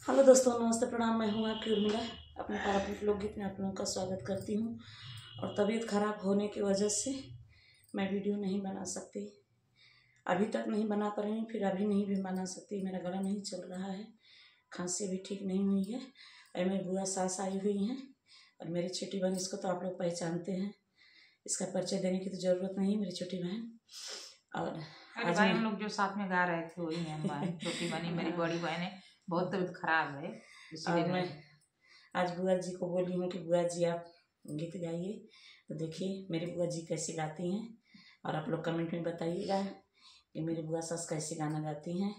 Hello दोस्तों, नमस्ते, प्रणाम। मैं हूँ आपकी उर्मिला। अपने पारंपरिक लोकगीत में आप लोगों का स्वागत करती हूँ। और तबीयत खराब होने की वजह से मैं वीडियो नहीं बना सकती, अभी तक नहीं बना पा रही हूँ, फिर अभी नहीं भी बना सकती। मेरा गला नहीं चल रहा है, खांसी भी ठीक नहीं हुई है। और मेरी बुआ सास आई हुई हैं और मेरी छोटी बहन, इसको तो आप लोग पहचानते हैं, इसका परिचय देने की तो ज़रूरत नहीं, मेरी छोटी बहन। और अरे भाई, हम लोग जो साथ में गा रहे थे वही है बहन, छोटी बहनी मेरी बड़ी बहन है, बहुत तबीयत खराब है और इसीलिए मैं आज बुआ जी को बोली हूँ कि बुआ जी आप गीत गाइए। तो देखिए मेरी बुआ जी कैसे गाती हैं और आप लोग कमेंट में बताइएगा कि मेरी बुआ सास कैसे गाना गाती हैं।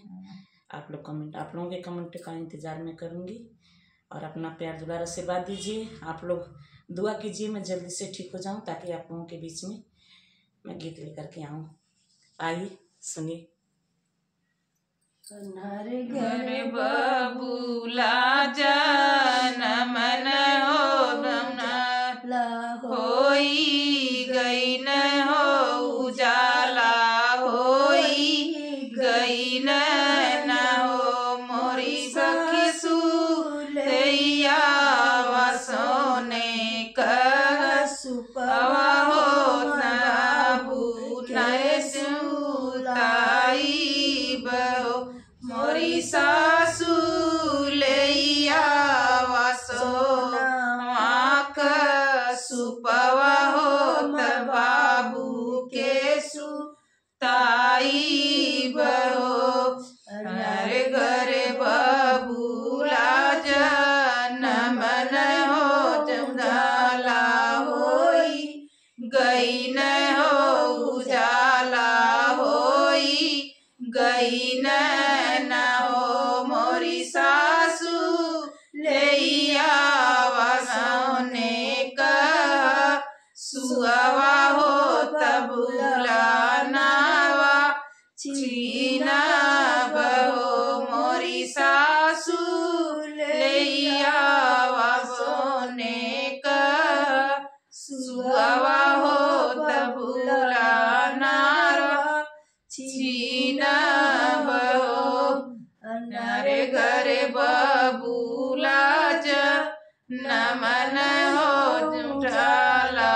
आप लोगों के कमेंट का इंतज़ार में करूँगी। और अपना प्यार दुलार आशीर्वाद दीजिए। आप लोग दुआ कीजिए मैं जल्दी से ठीक हो जाऊँ, ताकि आप लोगों के बीच में मैं गीत लेकर के आऊँ। आइए सुनिए। हरे घर बबूला जनम होई गई न हो उजाला, होई गई न हो मोरी सखी सुलैया सोने का सुपवा हो नाबू नय सुताई बहो मोरी सासू लैया सोना सुपवा हो बाबू के सुताई बहो। हरे घर बबूला जनम हो जमदाला, होई गई न हो उजाला, होई गई न हो मोरी सासू लैया सोने का सुअवा हो तबुला नावा छीना बहो मोरी सासू लैया सोने का सुअवा हो तबुला नावा छीना बहो। नरे घरे बबूला जनम हो जुठाला,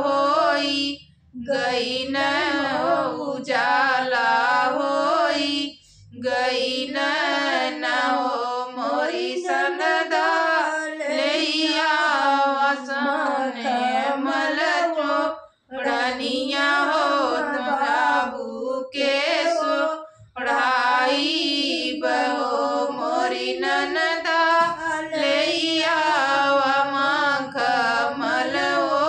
होई गई न हो उजाला, होई गई न हो मोरी सनदा लैया सोने मल चोड़निया हो बाबू के पढ़ाई बहो मोरी ननदा लैया मांख मल हो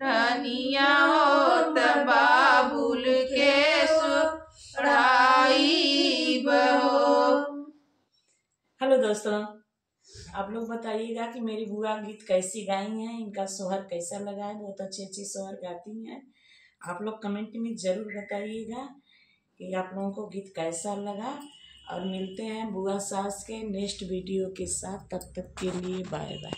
रानिया हो बाबुल के पढ़ाई बहो। हेलो दोस्तों, आप लोग बताइएगा कि मेरी बुआ गीत कैसी गाई हैं, इनका सोहर कैसा लगा है। बहुत अच्छी अच्छी सोहर गाती हैं। आप लोग कमेंट में ज़रूर बताइएगा कि आप लोगों को गीत कैसा लगा। और मिलते हैं बुआ सास के नेक्स्ट वीडियो के साथ। तब तक के लिए बाय बाय।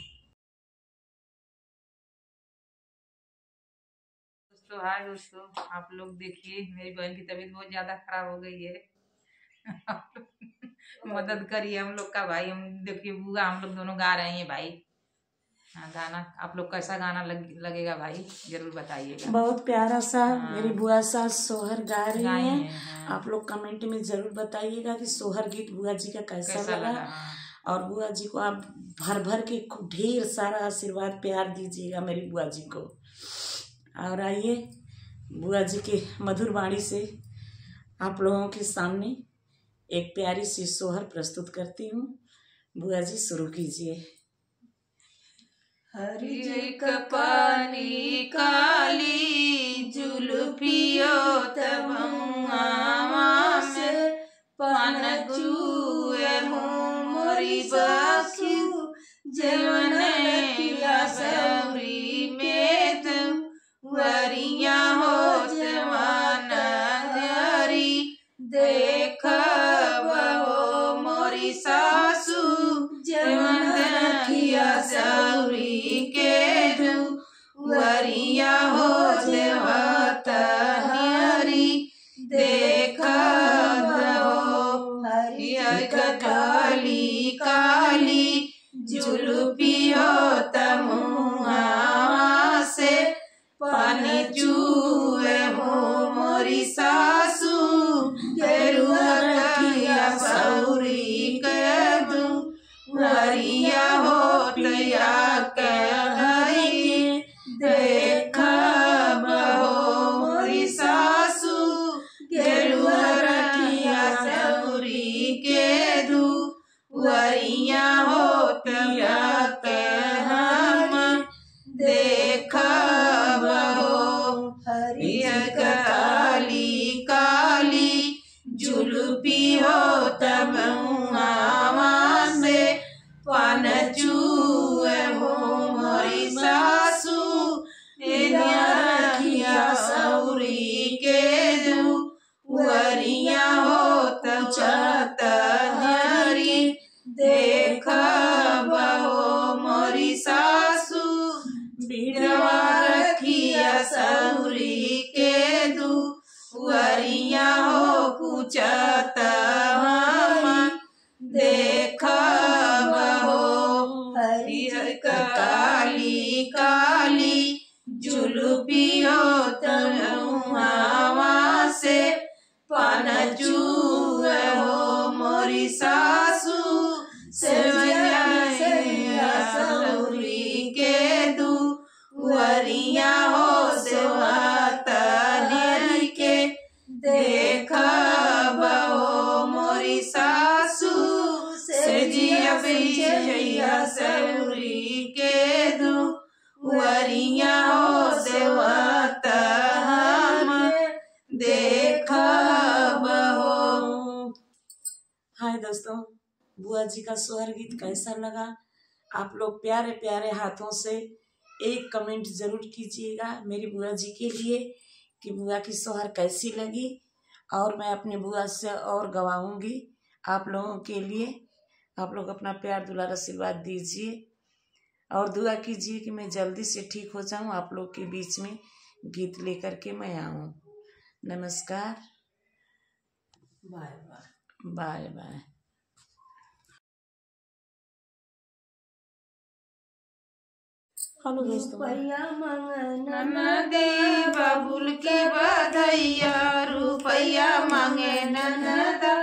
दोस्तों हाय दोस्तों, आप लोग देखिए मेरी बहन की तबीयत बहुत ज्यादा खराब हो गई है। आप लोग मदद करिए हम लोग का भाई। हम देखिए बुआ हम लोग दोनों गा रहे हैं भाई। हाँ, गाना आप लोग कैसा गाना लगेगा भाई जरूर बताइएगा। बहुत प्यारा सा मेरी बुआ सास सोहर गा रही हैं। हाँ। आप लोग कमेंट में जरूर बताइएगा कि सोहर गीत बुआ जी का कैसा लगा। हाँ। और बुआ जी को आप भर भर के खूब ढेर सारा आशीर्वाद प्यार दीजिएगा मेरी बुआ जी को। और आइए बुआ जी के मधुर वाणी से आप लोगों के सामने एक प्यारी सी सोहर प्रस्तुत करती हूँ। बुआ जी शुरू कीजिए। हरि कपाली काली जुल्फियो तबुआ से पान चूए हूँ मोरी बासु जवन किया सौरी में तुम वरिया हो जवान हरी देख बहो मोरी सासू जवन किया सौरी के वरिया हो देवता हरी देख हरि काली काली जियब जइया सौरी के दुअरिया हो देवत हम देखब हो। हाय दोस्तों, बुआ जी का सोहर गीत कैसा लगा? आप लोग प्यारे प्यारे हाथों से एक कमेंट जरूर कीजिएगा मेरी बुआ जी के लिए कि बुआ की सोहर कैसी लगी, और मैं अपनी बुआ से और गवाऊंगी आप लोगों के लिए। आप लोग अपना प्यार दुलार आशीर्वाद दीजिए और दुआ कीजिए कि मैं जल्दी से ठीक हो जाऊं, आप लोग के बीच में गीत लेकर के मैं आऊं। नमस्कार, bye bye bye bye. Hello दोस्तों, ननदी बाबुल की बधैया रुपैया मांगे ननदा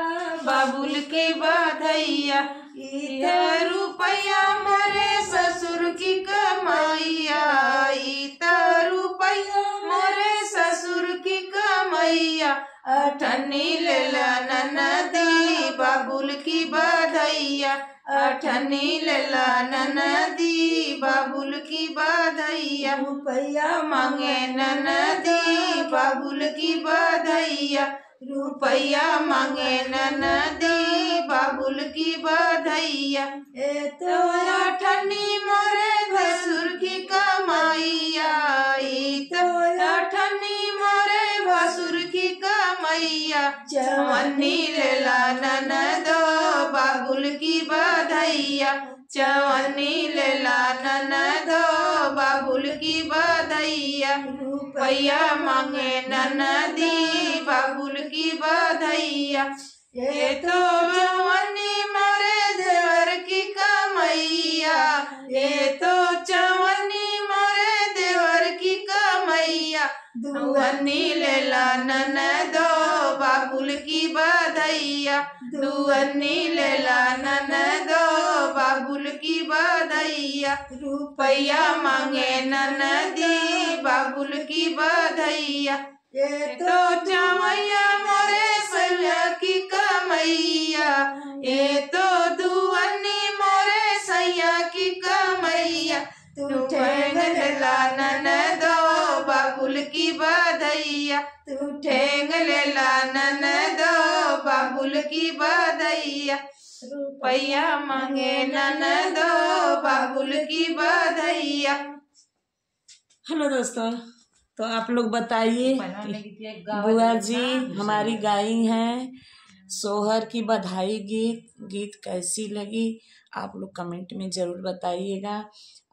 बाबुल की बधैया, इधर रुपैया मोरे ससुर की कमाइया, इधर रुपैया मोरे ससुर की कमाइया, अठन्नी लेला ननदी बाबुल की बधैया, अठन्नी लेला ननदी बाबुल की बधैया, रुपैया मांगे ननदी बाबुल की बधैया, रुपैया मांगे ननदी बाबुल की बधैया, ए तो अठन्नी मोरे भसुर की कमाइया, ई तो अठन्नी मोरे भसुर की कमाइया, चवन्नी लेला ननदो बाबुल की बधैया, चवन्नी लेला ननदो बाबुल की बधैया, रुपैया मांगे ननदी बाबुल की बधैया, ये तो चवन्नी मोरे देवर की कमैया, ये तो चवन्नी मोरे देवर की कमैया, दुअन्नी लेला ननदो बाबुल की बधैया, दुअन्नी लेला ननदो बाबुल की बधैया, रुपैया मांगे ननदी बाबुल की बधैया, ये तो चवैया मोरे सैया की कमैया, ये तो दुअन्नी मोरे सैया की कमैया, तू ठेंग लेला ननदो बाबुल की बधैया, तू ठेंग लेला ननदो बाबुल की बधैया, रुपैया मांगे ननदो बाबुल की बधैया। हेलो दोस्तों, तो आप लोग बताइए बुआ जी हमारी गाई हैं सोहर की बधाई गीत कैसी लगी? आप लोग कमेंट में ज़रूर बताइएगा।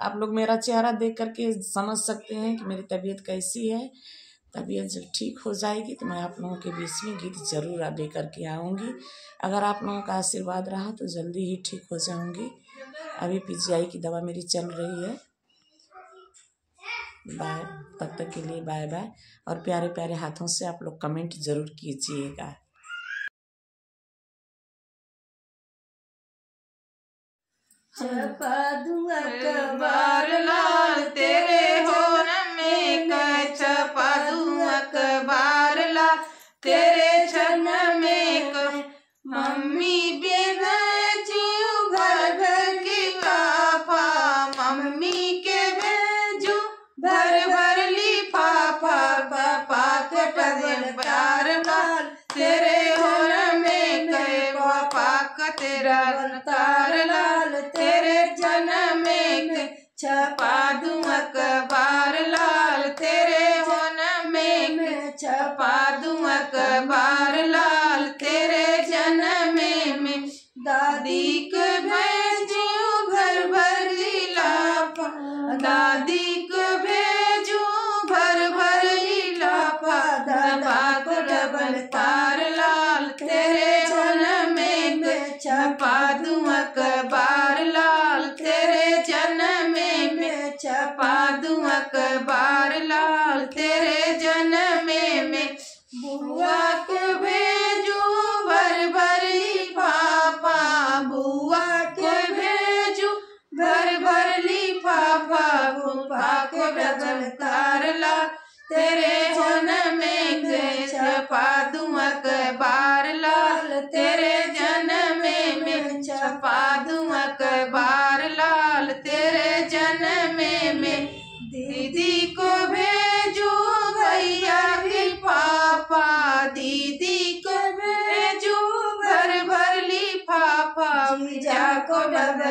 आप लोग मेरा चेहरा देख करके समझ सकते हैं कि मेरी तबीयत कैसी है। तबीयत जब ठीक हो जाएगी तो मैं आप लोगों के बीच में गीत ज़रूर दे करके आऊँगी। अगर आप लोगों का आशीर्वाद रहा तो जल्दी ही ठीक हो जाऊँगी। अभी PGI की दवा मेरी चल रही है। बाय, तब तक के लिए बाय बाय। और प्यारे प्यारे हाथों से आप लोग कमेंट ज़रूर कीजिएगा। छपा दूंगा कबार लाल तेरे होन में क छपा दूंगा कबार लाल तेरे छन में क मम्मी बिना जीव भर भर के पापा, मम्मी के भेजू भर भर लिफाफा, पापा के पदे प्यार लाल तेरे होन में क पापा का तेरा तार लाल तेरे जन्म में छपा दूंगा कबार लाल तेरे होन में छपा दूंगा कबार लाल तेरे जन्म में दादी के भेजू भर भर लिफाफा, दादी को भेजू भर भर लिफाफा, दादा को डबल तार लाल तेरे होन में छपा दूंगा कबार लाल तेरे जन्म में छपा दूंगा कबार लाल तेरे जन्म में बुआ को भेजू भर भर लिफाफा, बुआ को भेजू भर भर लिफाफा, फूफा को डबल तार लाल तेरे होन में छपा दूंगा कबार लाल तेरे जन्म में छपा दूं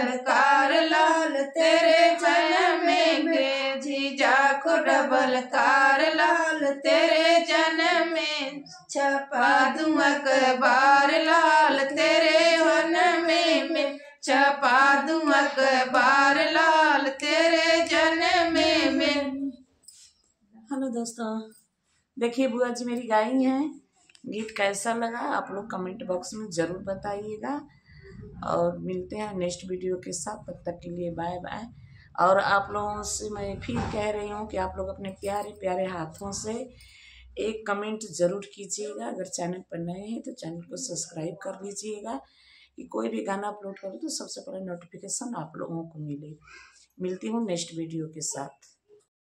डबल कार लाल तेरे जन्म में, जीजा को डबल कार लाल तेरे जन्म में, छपा दूं अखबार लाल तेरे वन में, छपा दूं अखबार लाल तेरे जन्म में। हेलो दोस्तों, देखिए बुआ जी मेरी गाई हैं। गीत कैसा लगा आप लोग कमेंट बॉक्स में ज़रूर बताइएगा और मिलते हैं नेक्स्ट वीडियो के साथ। तब तक के लिए बाय बाय। और आप लोगों से मैं फिर कह रही हूँ कि आप लोग अपने प्यारे प्यारे हाथों से एक कमेंट ज़रूर कीजिएगा। अगर चैनल पर नए हैं तो चैनल को सब्सक्राइब कर लीजिएगा कि कोई भी गाना अपलोड करूँ तो सबसे पहले नोटिफिकेशन आप लोगों को मिले। मिलती हूँ नेक्स्ट वीडियो के साथ।